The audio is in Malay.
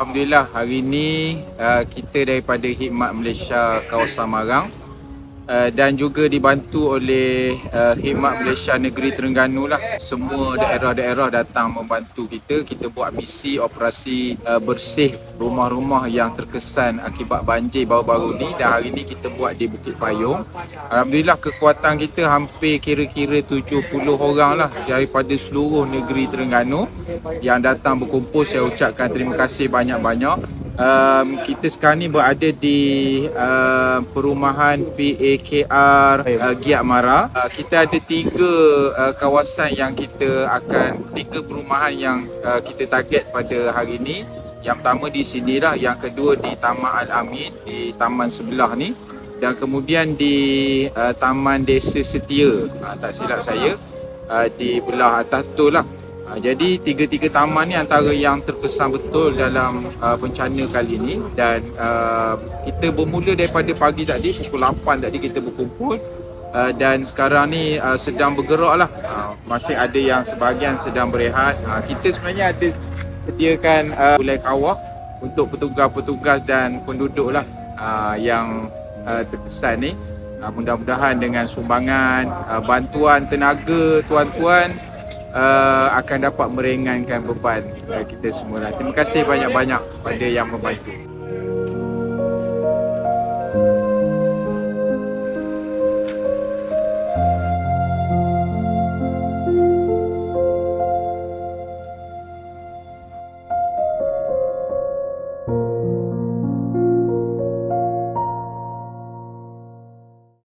Alhamdulillah, hari ini kita daripada Khidmat Malaysia kawasan Marang dan juga dibantu oleh Khidmat Malaysia Negeri Terengganu lah. Semua daerah-daerah datang membantu kita. Kita buat misi operasi bersih rumah-rumah yang terkesan akibat banjir baru-baru ni, dan hari ini kita buat di Bukit Payung. Alhamdulillah, kekuatan kita hampir kira-kira 70 orang lah daripada seluruh negeri Terengganu yang datang berkumpul. Saya ucapkan terima kasih banyak-banyak. Kita sekarang ni berada di perumahan PAKR Giat Mara. Kita ada tiga kawasan yang kita akan, tiga perumahan yang kita target pada hari ini. Yang pertama di sinilah, yang kedua di Taman Al-Amin di taman sebelah ni, dan kemudian di Taman Desa Setia, tak silap saya, di belah atas tu lah. Jadi tiga-tiga taman ni antara yang terkesan betul dalam bencana kali ini, dan kita bermula daripada pagi tadi, pukul 8 tadi kita berkumpul, dan sekarang ni sedang bergerak lah. Masih ada yang sebahagian sedang berehat. Kita sebenarnya ada sediakan gulai kawah untuk petugas-petugas dan penduduk lah yang terkesan ni. Mudah-mudahan dengan sumbangan bantuan tenaga tuan-tuan akan dapat meringankan beban kita semua. Terima kasih banyak-banyak pada yang membantu.